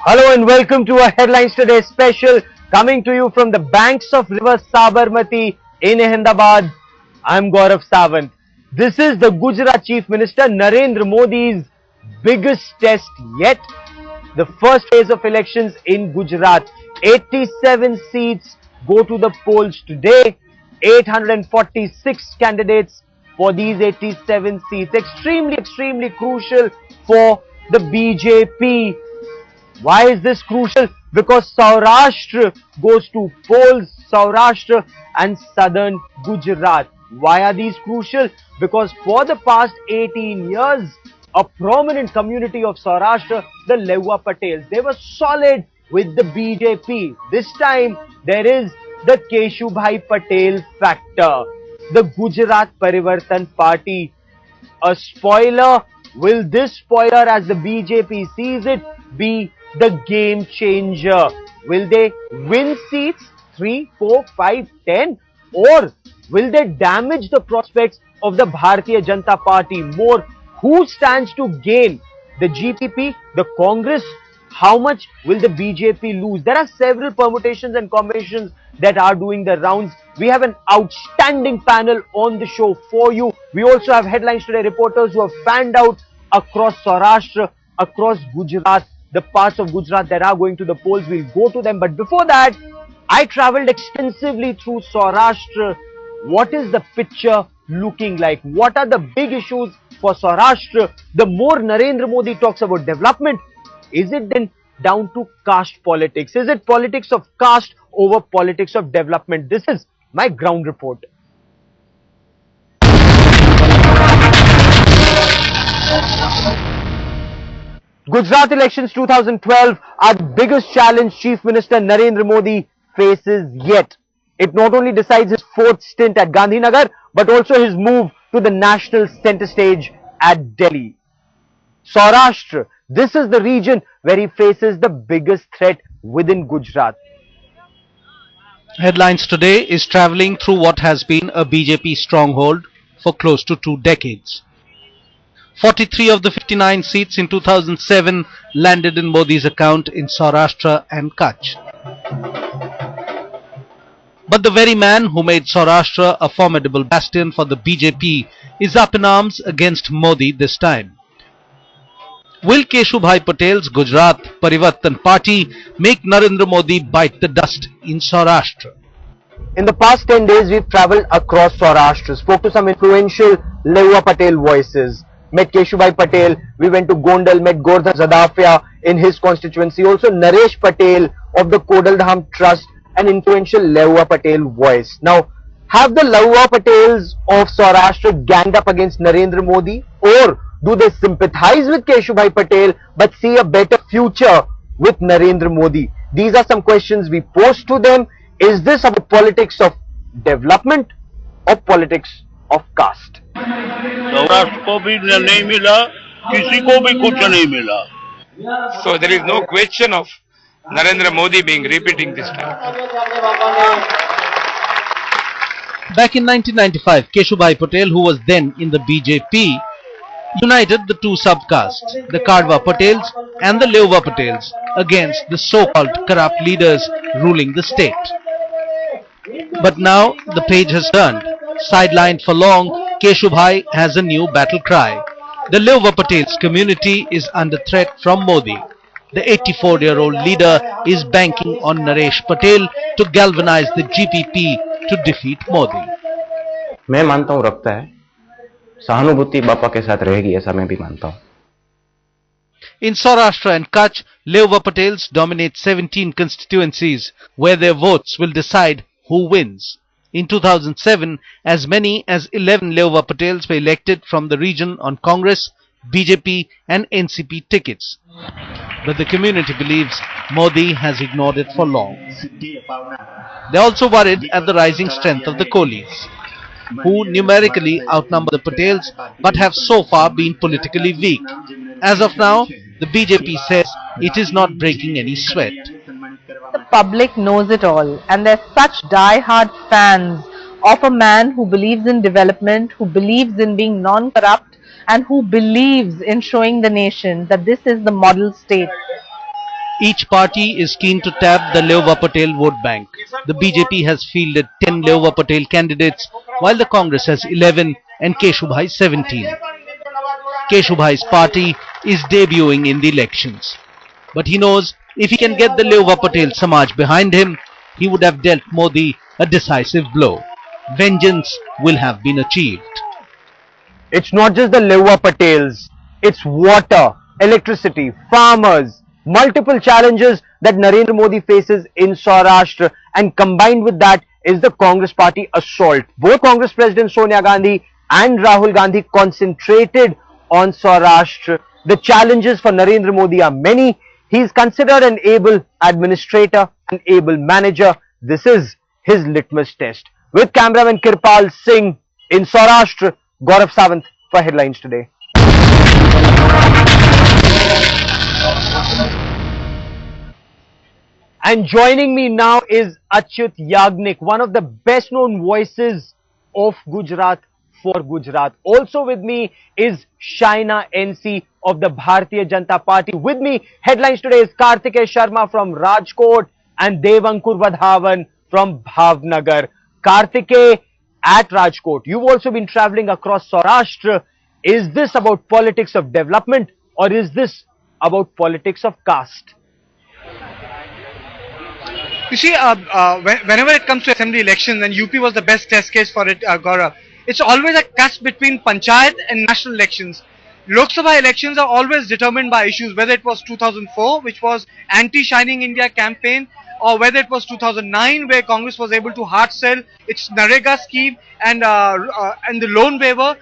Hello and welcome to a Headlines Today special coming to you from the banks of river Sabarmati in Ahmedabad. I'm Gaurav Sawant. This is the Gujarat Chief Minister Narendra Modi's biggest test yet. The first phase of elections in Gujarat. 87 seats go to the polls today. 846 candidates for these 87 seats. Extremely crucial for the BJP. Why is this crucial? Because Saurashtra goes to polls, Saurashtra and southern Gujarat. Why are these crucial? Because for the past 18 years, a prominent community of Saurashtra, the Lehua Patels, they were solid with the BJP. This time, there is the Keshubhai Patel factor, the Gujarat Parivartan Party. A spoiler, will this spoiler, as the BJP sees it, be the game changer? Will they win seats 3, 4, 5, 10, or will they damage the prospects of the Bharatiya Janata Party more? Who stands to gain? The GPP, the Congress? How much will the BJP lose? There are several permutations and combinations that are doing the rounds. We have an outstanding panel on the show for you. We also have Headlines Today reporters who have fanned out across Saurashtra, across Gujarat, the parts of Gujarat that are going to the polls. We'll go to them. But before that, I traveled extensively through Saurashtra. What is the picture looking like? What are the big issues for Saurashtra? The more Narendra Modi talks about development, is it then down to caste politics? Is it politics of caste over politics of development? This is my ground report. Gujarat elections 2012 are the biggest challenge Chief Minister Narendra Modi faces yet. It not only decides his fourth stint at Gandhinagar, but also his move to the national centre stage at Delhi. Saurashtra, this is the region where he faces the biggest threat within Gujarat. Headlines Today is travelling through what has been a BJP stronghold for close to 2 decades. 43 of the 59 seats in 2007 landed in Modi's account in Saurashtra and Kutch. But the very man who made Saurashtra a formidable bastion for the BJP is up in arms against Modi this time. Will Keshubhai Patel's Gujarat Parivartan Party make Narendra Modi bite the dust in Saurashtra? In the past 10 days, we've travelled across Saurashtra, spoke to some influential Lehua Patel voices, met Keshubhai Patel, we went to Gondal, met Gordhan Zadafia in his constituency, also Naresh Patel of the Kodaldham Trust, an influential Lehua Patel voice. Now, have the Lehua Patels of Saurashtra ganged up against Narendra Modi, or do they sympathize with Keshubhai Patel but see a better future with Narendra Modi? These are some questions we pose to them. Is this about politics of development or politics of caste? Saurashtra को भी नहीं मिला, किसी को भी कुछ नहीं मिला. So there is no question of Narendra Modi being repeating this time. Back in 1995, Keshubhai Patel, who was then in the BJP, united the two subcastes, the Kadwa Patels and the Lehua Patels, against the so-called corrupt leaders ruling the state. But now the page has turned. Sidelined for long, Keshubhai has a new battle cry. The Lehua Patels community is under threat from Modi. The 84-year-old leader is banking on Naresh Patel to galvanize the GPP to defeat Modi. मैं मानता हूं रखता है, सहानुभूति बापा के साथ रहेगी, ऐसा मैं भी मानता हूं. In Saurashtra and Kutch, Lehua Patels dominate 17 constituencies where their votes will decide who wins. In 2007, as many as 11 Lehua Patels were elected from the region on Congress, BJP and NCP tickets. But the community believes Modi has ignored it for long. They are also worried at the rising strength of the Kolis, who numerically outnumber the Patels but have so far been politically weak. As of now, the BJP says it is not breaking any sweat. The public knows it all, and they're such die-hard fans of a man who believes in development, who believes in being non-corrupt, and who believes in showing the nation that this is the model state. Each party is keen to tap the Leuva Patel vote bank. The BJP has fielded 10 Leuva Patel candidates, while the Congress has 11 and Keshubhai 17. Keshubhai's party is debuting in the elections. But he knows if he can get the Leuva Patel Samaj behind him, he would have dealt Modi a decisive blow. Vengeance will have been achieved. It's not just the Leuva Patels, it's water, electricity, farmers, multiple challenges that Narendra Modi faces in Saurashtra, and combined with that is the Congress party assault. Both Congress President Sonia Gandhi and Rahul Gandhi concentrated on Saurashtra. The challenges for Narendra Modi are many. He is considered an able administrator, an able manager. This is his litmus test. With cameraman Kirpal Singh in Saurashtra, Gaurav Sawant for Headlines Today. And joining me now is Achyut Yagnik, one of the best known voices of Gujarat for Gujarat. Also with me is Shaina NC of the Bharatiya Janata Party. With me, Headlines Today is Kartikeya Sharma from Rajkot and Devankur Vadhavan from Bhavnagar. Kartikeya at Rajkot, you've also been travelling across Saurashtra. Is this about politics of development or is this about politics of caste? You see, whenever it comes to assembly elections, and UP was the best test case for it, Gaurav, it's always a cusp between panchayat and national elections. Lok Sabha elections are always determined by issues, whether it was 2004, which was anti-Shining India campaign, or whether it was 2009, where Congress was able to hard sell its Narega scheme and the loan waiver.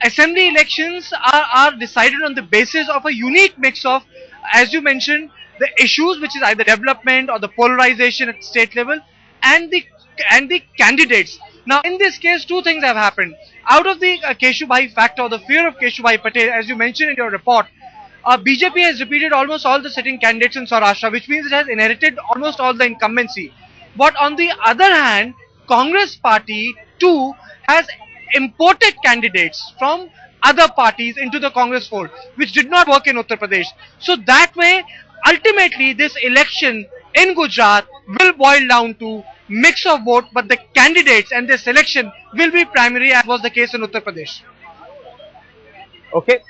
Assembly elections are decided on the basis of a unique mix of, as you mentioned, the issues, which is either development or the polarization at state level, and the candidates. Now, in this case, two things have happened. Out of the Keshubhai factor, or the fear of Keshubhai Patel, as you mentioned in your report, BJP has repeated almost all the sitting candidates in Saurashtra, which means it has inherited almost all the incumbency. But on the other hand, Congress party too has imported candidates from other parties into the Congress fold, which did not work in Uttar Pradesh. So that way, ultimately, this election in Gujarat will boil down to mix of vote, but the candidates and their selection will be primary, as was the case in Uttar Pradesh. Okay.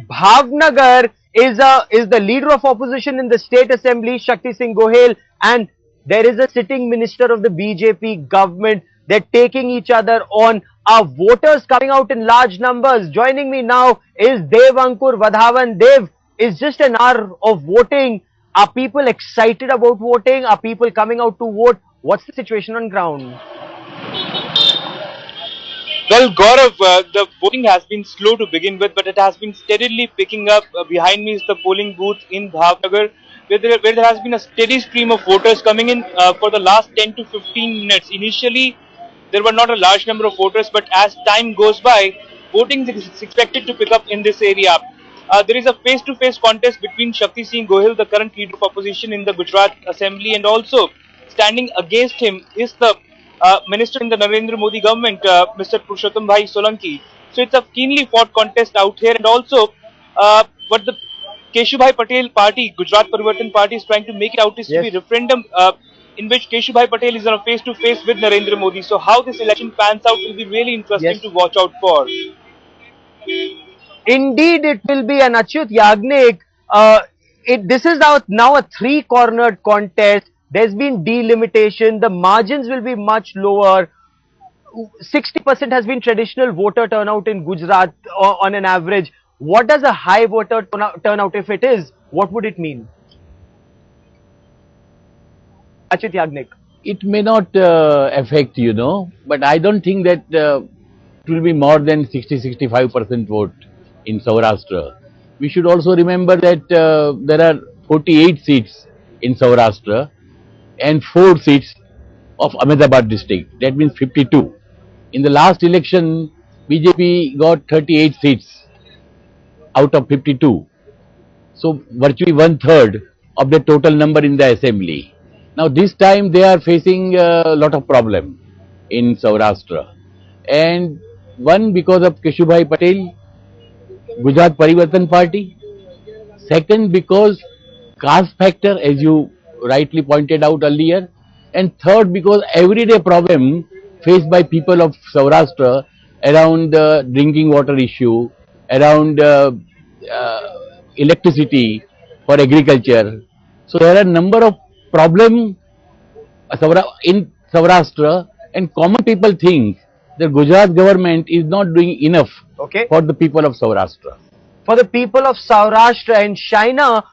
Bhavnagar is the leader of opposition in the state assembly, Shakti Singh Gohel, and there is a sitting minister of the BJP government. They're taking each other on. Our voters coming out in large numbers. Joining me now is Devankur Vadhavan. Dev, it's just an hour of voting. Are people excited about voting? Are people coming out to vote? What's the situation on ground? Well, Gaurav, the voting has been slow to begin with, but it has been steadily picking up. Behind me is the polling booth in Bhavnagar, where there has been a steady stream of voters coming in for the last 10 to 15 minutes. Initially, there were not a large number of voters, but as time goes by, voting is expected to pick up in this area. There is a face-to-face contest between Shakti Singh Gohel, the current leader of opposition in the Gujarat Assembly, and also standing against him is the minister in the Narendra Modi government, Mr. Purushottam Bhai Solanki. So it's a keenly fought contest out here, and also what the Keshubhai Patel party, Gujarat Parivartan party, is trying to make it out is to be referendum in which Keshubhai Patel is on a face-to-face with Narendra Modi. So how this election pans out will be really interesting to watch out for. Indeed, it will be. An Achyut Yagnik, this is now a three-cornered contest. There's been delimitation. The margins will be much lower. 60% has been traditional voter turnout in Gujarat on an average. What does a high voter turnout, if it is, what would it mean? Achyut Yagnik. It may not affect, but I don't think that it will be more than 60-65% vote in Saurashtra. We should also remember that there are 48 seats in Saurashtra and 4 seats of Ahmedabad district. That means 52. In the last election, BJP got 38 seats out of 52. So virtually 1/3 of the total number in the assembly. Now this time they are facing a lot of problem in Saurashtra. And one, because of Keshubhai Patel, Gujarat Parivartan party. Second, because caste factor, as you rightly pointed out earlier, and third, because everyday problem faced by people of Saurashtra around the drinking water issue, around electricity for agriculture. So there are a number of problems in Saurashtra, and common people think the Gujarat government is not doing enough Okay. for the people of Saurashtra. For the people of Saurashtra and China,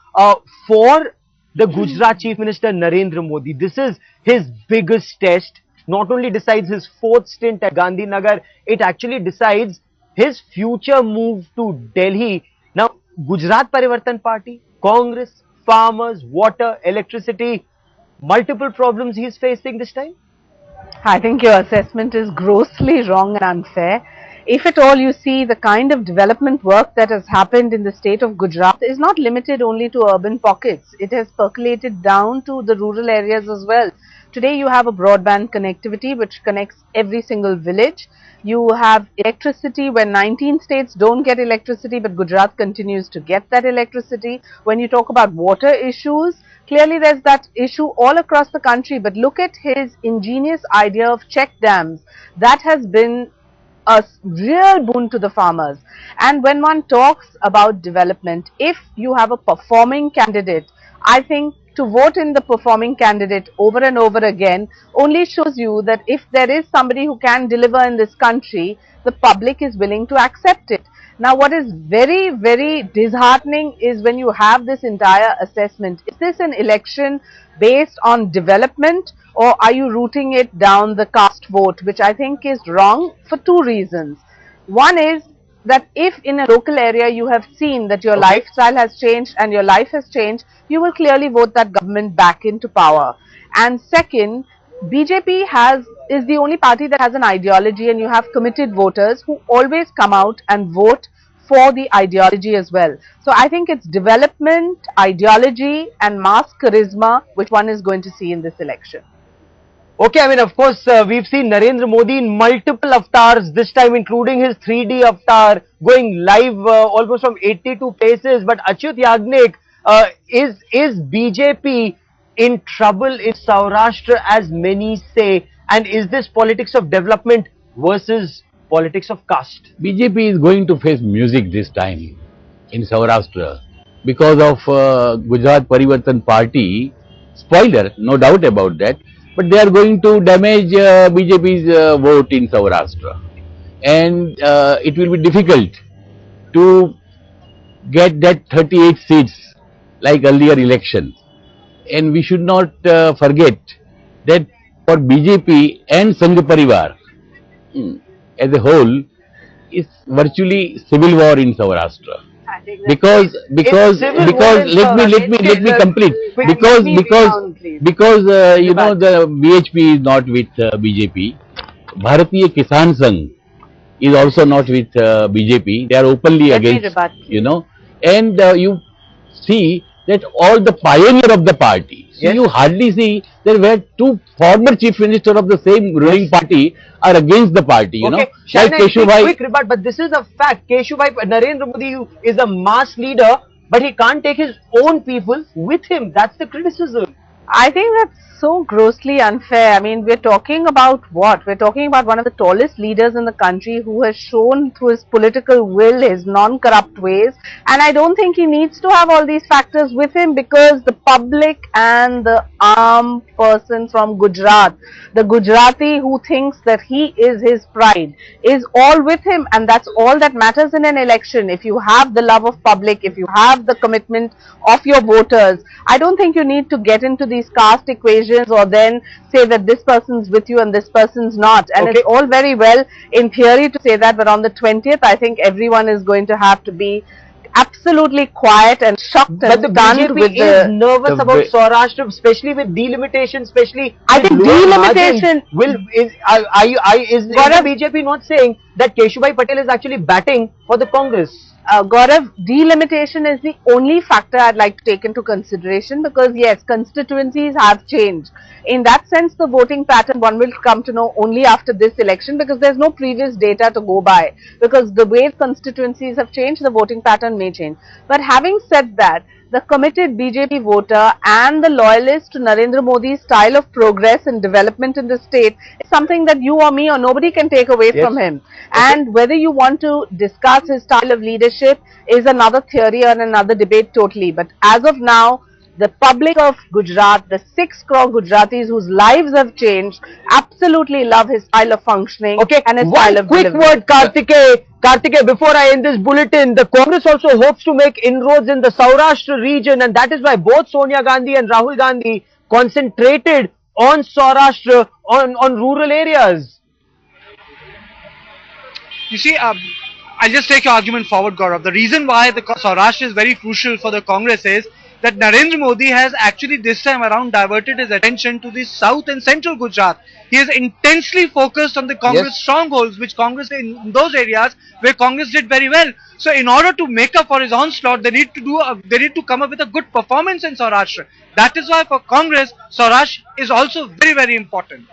for the Gujarat Chief Minister Narendra Modi, this is his biggest test. Not only decides his fourth stint at Gandhinagar, it actually decides his future move to Delhi. Now, Gujarat Parivartan Party, Congress, farmers, water, electricity, multiple problems he is facing this time. I think your assessment is grossly wrong and unfair. If at all you see, the kind of development work that has happened in the state of Gujarat is not limited only to urban pockets. It has percolated down to the rural areas as well. Today you have a broadband connectivity which connects every single village. You have electricity where 19 states don't get electricity, but Gujarat continues to get that electricity. When you talk about water issues, clearly there's that issue all across the country, but look at his ingenious idea of check dams. That has been a real boon to the farmers. And when one talks about development, if you have a performing candidate, I think to vote in the performing candidate over and over again only shows you that if there is somebody who can deliver in this country, the public is willing to accept it. Now, what is very, very disheartening is when you have this entire assessment. Is this an election based on development, or are you rooting it down the caste vote, which I think is wrong for two reasons. One is that if in a local area you have seen that your lifestyle has changed and your life has changed, you will clearly vote that government back into power. And second, BJP is the only party that has an ideology, and you have committed voters who always come out and vote for the ideology as well. So I think it's development, ideology and mass charisma which one is going to see in this election. Okay, I mean, of course, we've seen Narendra Modi in multiple avatars, this time including his 3D avatar, going live almost from 82 places. But Achyut Yagnik, is BJP in trouble in Saurashtra, as many say? And is this politics of development versus politics of caste? BJP is going to face music this time in Saurashtra because of Gujarat Parivartan Party. Spoiler, no doubt about that. But they are going to damage BJP's vote in Saurashtra. And it will be difficult to get that 38 seats like earlier elections. And we should not forget that for BJP and Sangh Parivar as a whole, is virtually civil war in Saurashtra. Because let me complete, because you know, the BHP is not with BJP. Bharatiya Kisan Sangh is also not with BJP. They are openly against, you know, and you see that all the pioneer of the party. So you hardly see there were two former chief ministers of the same ruling party are against the party, you know. Like Keshubhai. Quick rebut, but this is a fact. Keshubhai, Narendra Modi is a mass leader, but he can't take his own people with him. That's the criticism. I think that's so grossly unfair. I mean, we're talking about what? We're talking about one of the tallest leaders in the country who has shown through his political will, his non-corrupt ways. And I don't think he needs to have all these factors with him, because the public and the armed person from Gujarat, the Gujarati who thinks that he is his pride, is all with him. And that's all that matters in an election. If you have the love of public, if you have the commitment of your voters, I don't think you need to get into these caste equations or then say that this person's with you and this person's not. And it's all very well in theory to say that, but on the 20th, I think everyone is going to have to be absolutely quiet and shocked and stunned with is nervous about Saurashtra, especially with delimitation, especially I think delimitation is the BJP not saying that Keshubhai Patel is actually batting for the Congress? Gaurav, delimitation is the only factor I'd like to take into consideration, because yes, constituencies have changed. In that sense, the voting pattern one will come to know only after this election, because there's no previous data to go by. Because the way constituencies have changed, the voting pattern may change. But having said that, the committed BJP voter and the loyalist to Narendra Modi's style of progress and development in the state is something that you or me or nobody can take away from him. And whether you want to discuss his style of leadership is another theory and another debate totally. But as of now, the public of Gujarat, the 6 crore Gujaratis whose lives have changed, absolutely love his style of functioning and his style of quick delivery. word, Kartikeya, before I end this bulletin, the Congress also hopes to make inroads in the Saurashtra region, and that is why both Sonia Gandhi and Rahul Gandhi concentrated on Saurashtra, on rural areas. You see, I'll just take your argument forward, Gaurav. The reason why the Saurashtra is very crucial for the Congress is that Narendra Modi has actually this time around diverted his attention to the south and central Gujarat. He is intensely focused on the Congress strongholds, which Congress in those areas where Congress did very well. So, in order to make up for his onslaught, they need to come up with a good performance in Saurashtra. That is why for Congress, Saurashtra is also very, very important.